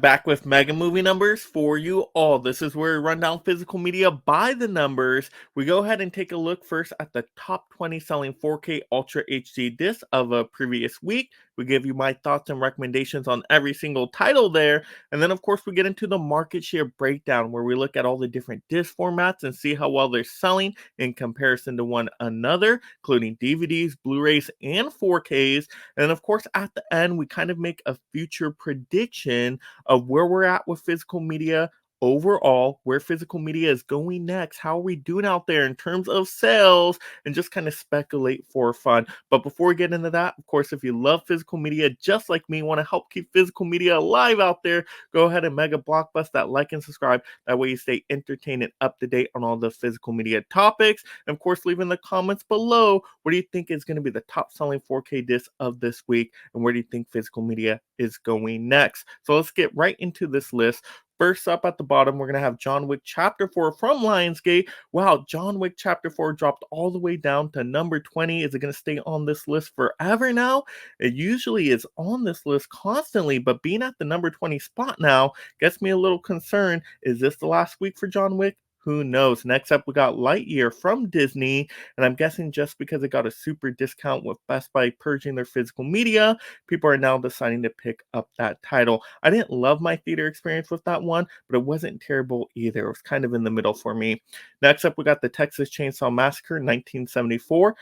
Back with mega movie numbers for you all. This is where we run down physical media by the numbers. We go ahead and take a look first at the top 20 selling 4K Ultra HD discs of a previous week. We give you my thoughts and recommendations on every single title there. And then, of course, we get into the market share breakdown where we look at all the different disc formats and see how well they're selling in comparison to one another, including DVDs, Blu-rays, and 4Ks. And, of course, at the end, we kind of make a future prediction of where we're at with physical media overall, where physical media is going next, how are we doing out there in terms of sales, and just kind of speculate for fun. But before we get into that, of course, if you love physical media just like me, want to help keep physical media alive out there, go ahead and mega blockbuster that like and subscribe. That way you stay entertained and up to date on all the physical media topics. And of course, leave in the comments below, what do you think is going to be the top selling 4K disc of this week, and where do you think physical media is going next? So let's get right into this list. First up at the bottom, we're going to have John Wick Chapter 4 from Lionsgate. Wow, John Wick Chapter 4 dropped all the way down to number 20. Is it going to stay on this list forever now? It usually is on this list constantly, but being at the number 20 spot now gets me a little concerned. Is this the last week for John Wick? Who knows? Next up, we got Lightyear from Disney, and I'm guessing just because it got a super discount with Best Buy purging their physical media, people are now deciding to pick up that title. I didn't love my theater experience with that one, but it wasn't terrible either. It was kind of in the middle for me. Next up, we got the Texas Chainsaw Massacre 1974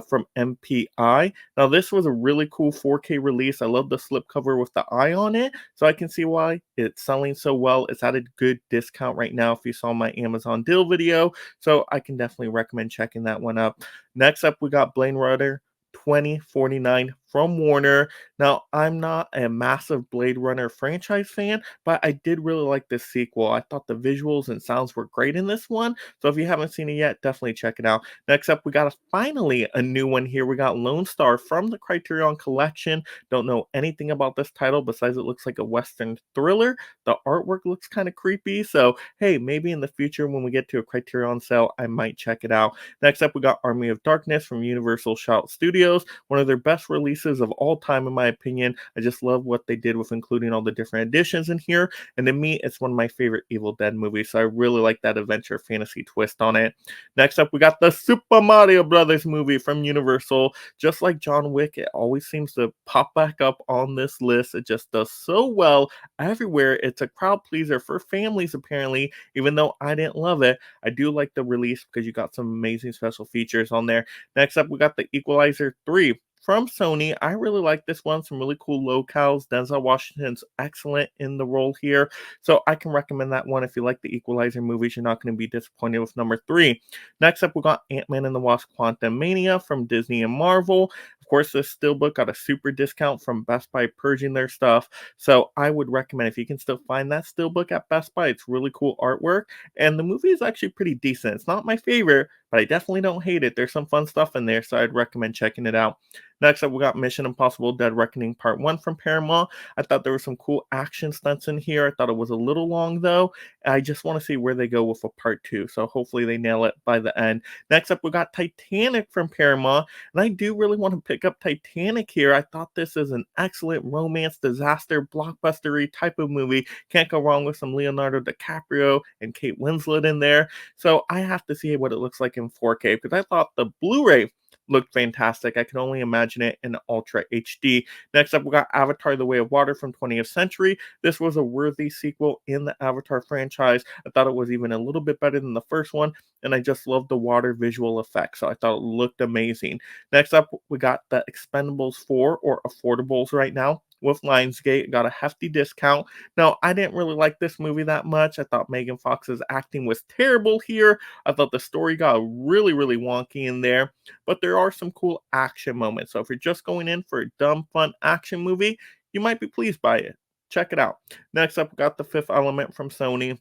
from MPI. Now, this was a really cool 4K release. I love the slipcover with the eye on it, so I can see why it's selling so well. It's at a good discount right now if you saw my Amazon deal video, so I can definitely recommend checking that one up. Next up, we got Blade Runner 2049 from Warner. Now, I'm not a massive Blade Runner franchise fan, but I did really like this sequel. I thought the visuals and sounds were great in this one, so if you haven't seen it yet, definitely check it out. Next up, we got finally a new one here. We got Lone Star from the Criterion Collection. Don't know anything about this title besides it looks like a Western thriller. The artwork looks kind of creepy, so hey, maybe in the future when we get to a Criterion sale, I might check it out. Next up, we got Army of Darkness from Universal Shout Studios, one of their best releases of all time, in my opinion. I just love what they did with including all the different editions in here. And to me, it's one of my favorite Evil Dead movies, so I really like that adventure fantasy twist on it. Next up, we got the Super Mario Brothers movie from Universal. Just like John Wick, it always seems to pop back up on this list. It just does so well everywhere. It's a crowd pleaser for families, apparently, even though I didn't love it. I do like the release because you got some amazing special features on there. Next up, we got the Equalizer 3 from Sony. I really like this one. Some really cool locales. Denzel Washington's excellent in the role here. So I can recommend that one. If you like the Equalizer movies, you're not going to be disappointed with number 3. Next up, we got Ant-Man and the Wasp Quantumania from Disney and Marvel. Of course, this steelbook got a super discount from Best Buy purging their stuff. So I would recommend, if you can still find that steelbook at Best Buy, it's really cool artwork. And the movie is actually pretty decent. It's not my favorite, but I definitely don't hate it. There's some fun stuff in there, so I'd recommend checking it out. Next up, we got Mission Impossible Dead Reckoning Part 1 from Paramount. I thought there were some cool action stunts in here. I thought it was a little long, though. I just want to see where they go with a Part 2, so hopefully they nail it by the end. Next up, we got Titanic from Paramount, and I do really want to pick up Titanic here. I thought this is an excellent romance, disaster, blockbustery type of movie. Can't go wrong with some Leonardo DiCaprio and Kate Winslet in there. So I have to see what it looks like in 4K, because I thought the Blu-ray looked fantastic. I can only imagine it in Ultra HD. Next up, we got Avatar: The Way of Water from 20th Century. This was a worthy sequel in the Avatar franchise. I thought it was even a little bit better than the first one, and I just loved the water visual effects, so I thought it looked amazing. Next up, we got the Expendables 4, or Affordables right now, with Lionsgate. Got a hefty discount. Now, I didn't really like this movie that much. I thought Megan Fox's acting was terrible here. I thought the story got really, really wonky in there, but there are some cool action moments. So if you're just going in for a dumb, fun action movie, you might be pleased by it. Check it out. Next up, we got The Fifth Element from Sony.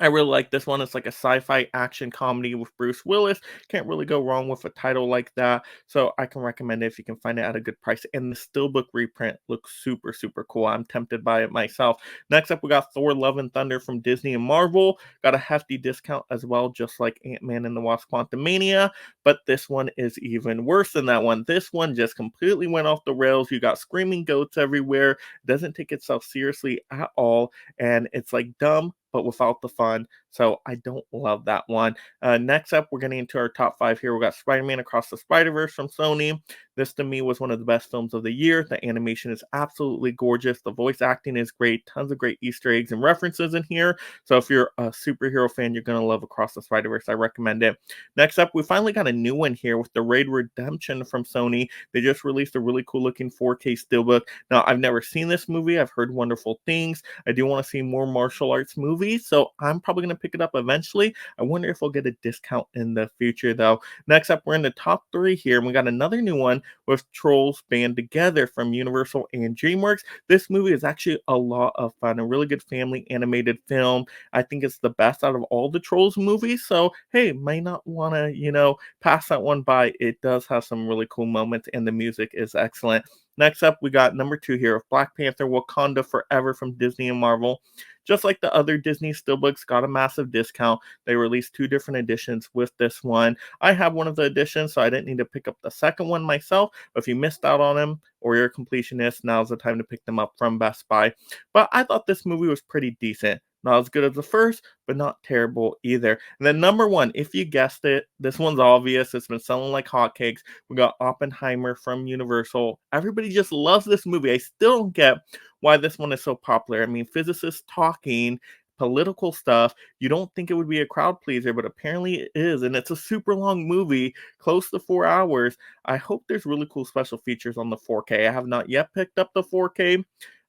I really like this one. It's like a sci-fi action comedy with Bruce Willis. Can't really go wrong with a title like that. So I can recommend it if you can find it at a good price. And the Steelbook reprint looks super, super cool. I'm tempted by it myself. Next up, we got Thor Love and Thunder from Disney and Marvel. Got a hefty discount as well, just like Ant-Man and the Wasp Quantumania. But this one is even worse than that one. This one just completely went off the rails. You got screaming goats everywhere. Doesn't take itself seriously at all, and it's like dumb but without the fun. So I don't love that one. Next up, we're getting into our top five here. We got Spider-Man Across the Spider-Verse from Sony. This to me was one of the best films of the year. The animation is absolutely gorgeous. The voice acting is great. Tons of great Easter eggs and references in here. So if you're a superhero fan, you're gonna love Across the Spider-Verse. I recommend it. Next up, we finally got a new one here with the Raid Redemption from Sony. They just released a really cool looking 4K steelbook. Now I've never seen this movie. I've heard wonderful things. I do want to see more martial arts movies, so I'm probably going to pick it up eventually. I wonder if I'll get a discount in the future, though. Next up, we're in the top three here, and we got another new one with Trolls Band Together from Universal and DreamWorks. This movie is actually a lot of fun, a really good family animated film. I think it's the best out of all the Trolls movies, so hey, might not want to, pass that one by. It does have some really cool moments, and the music is excellent. Next up, we got number two here of Black Panther Wakanda Forever from Disney and Marvel. Just like the other Disney steelbooks, got a massive discount. They released two different editions with this one. I have one of the editions, so I didn't need to pick up the second one myself. But if you missed out on them or you're a completionist, now's the time to pick them up from Best Buy. But I thought this movie was pretty decent. Not as good as the first, but not terrible either. And then number one, if you guessed it, this one's obvious. It's been selling like hotcakes. We got Oppenheimer from Universal. Everybody just loves this movie. I still don't get why this one is so popular. I mean, physicists talking, political stuff. You don't think it would be a crowd pleaser, but apparently it is. And it's a super long movie, close to 4 hours. I hope there's really cool special features on the 4K. I have not yet picked up the 4K.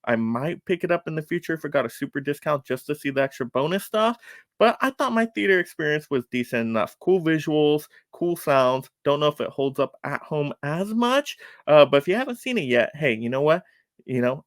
I might pick it up in the future if it got a super discount just to see the extra bonus stuff. But I thought my theater experience was decent enough. Cool visuals, cool sounds. Don't know if it holds up at home as much. But if you haven't seen it yet, hey, you know what?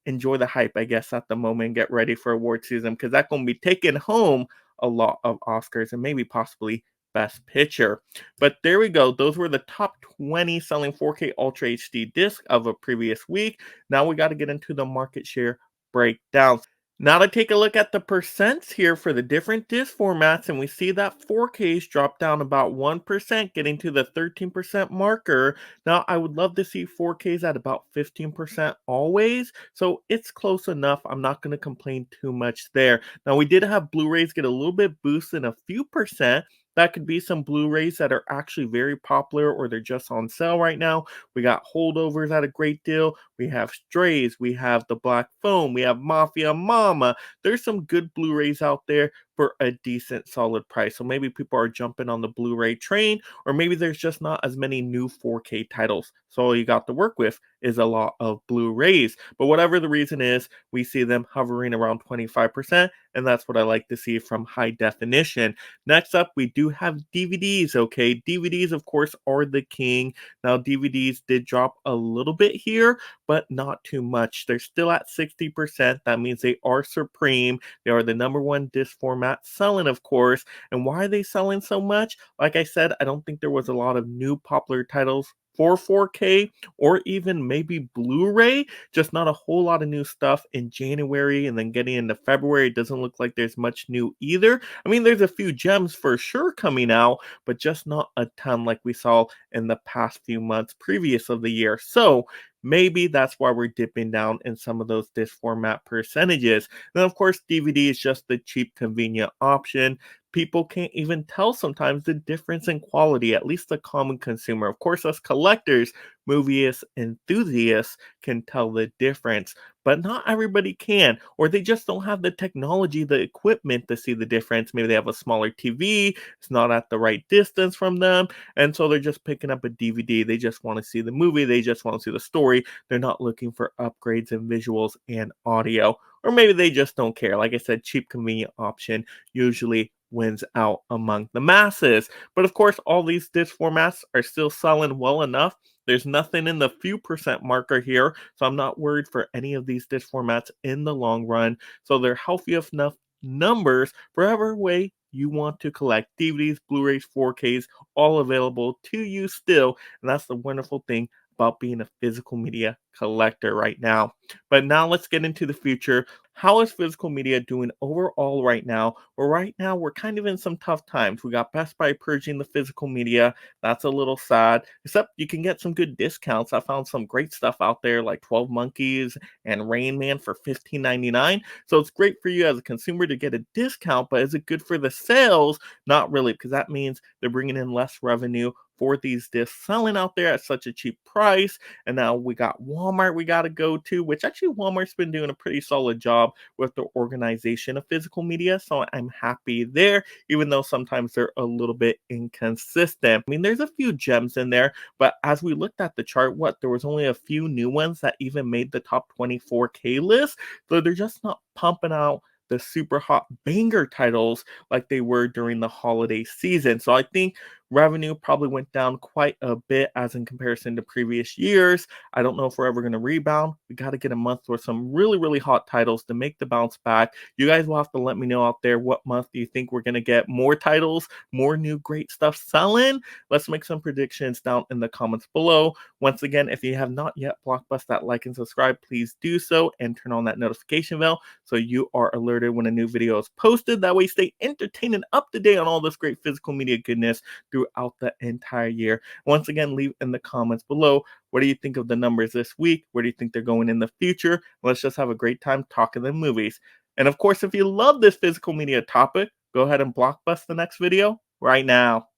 Enjoy the hype, I guess, at the moment. Get ready for award season because that's going to be taking home a lot of Oscars and maybe possibly Best Picture. But there we go. Those were the top 20 selling 4K Ultra HD disc of a previous week. Now we got to get into the market share breakdowns. Now to take a look at the percents here for the different disc formats, and we see that 4Ks drop down about 1%, getting to the 13% marker. Now I would love to see 4Ks at about 15% always, so it's close enough. I'm not going to complain too much there. Now we did have Blu-rays get a little bit boosted a few percent. That could be some Blu-rays that are actually very popular or they're just on sale right now. We got holdovers at a great deal. We have Strays, we have The Black Phone, we have Mafia Mama. There's some good Blu-rays out there for a decent solid price. So maybe people are jumping on the Blu-ray train, or maybe there's just not as many new 4K titles. So all you got to work with is a lot of Blu-rays. But whatever the reason is, we see them hovering around 25%, and that's what I like to see from high definition. Next up, we do have DVDs, okay? DVDs, of course, are the king. Now, DVDs did drop a little bit here, but not too much. They're still at 60%. That means they are supreme. They are the number one disc format selling, of course. And why are they selling so much? Like I said, I don't think there was a lot of new popular titles for 4K or even maybe Blu-ray, just not a whole lot of new stuff in January, and then getting into February, it doesn't look like there's much new either. I mean, there's a few gems for sure coming out, but just not a ton like we saw in the past few months previous of the year. So maybe that's why we're dipping down in some of those disc format percentages. Then, of course, DVD is just the cheap, convenient option. People can't even tell sometimes the difference in quality, at least the common consumer. Of course, us collectors, movie enthusiasts can tell the difference, but not everybody can, or they just don't have the technology, the equipment to see the difference. Maybe they have a smaller TV, it's not at the right distance from them, and so they're just picking up a DVD. They just want to see the movie, they just want to see the story. They're not looking for upgrades in visuals and audio, or maybe they just don't care. Like I said, cheap, convenient option usually wins out among the masses. But of course, all these disc formats are still selling well enough. There's nothing in the few percent marker here, so I'm not worried for any of these disc formats in the long run. So they're healthy enough numbers for every way you want to collect: DVDs, Blu-rays, 4Ks, all available to you still. And that's the wonderful thing about being a physical media collector right now. But now let's get into the future. How is physical media doing overall right now? Well, right now we're kind of in some tough times. We got Best Buy purging the physical media. That's a little sad. Except you can get some good discounts. I found some great stuff out there like 12 Monkeys and Rain Man for $15.99. So it's great for you as a consumer to get a discount, but is it good for the sales? Not really, because that means they're bringing in less revenue for these discs selling out there at such a cheap price. And now we got Walmart we got to go to, which actually Walmart's been doing a pretty solid job with the organization of physical media. So I'm happy there, even though sometimes they're a little bit inconsistent. I mean, there's a few gems in there, but as we looked at the chart, there was only a few new ones that even made the top 24K list. So they're just not pumping out the super hot banger titles like they were during the holiday season. So I think revenue probably went down quite a bit as in comparison to previous years. I don't know if we're ever going to rebound. We got to get a month with some really, really hot titles to make the bounce back. You guys will have to let me know out there, what month do you think we're going to get more titles, more new great stuff selling? Let's make some predictions down in the comments below. Once again, if you have not yet blockbust that like and subscribe, please do so and turn on that notification bell so you are alerted when a new video is posted. That way, stay entertained and up to date on all this great physical media goodness throughout the entire year. Once again, leave in the comments below, what do you think of the numbers this week? Where do you think they're going in the future? Let's just have a great time talking the movies. And of course, if you love this physical media topic, go ahead and blockbust the next video right now.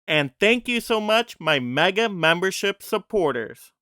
And thank you so much, my mega membership supporters.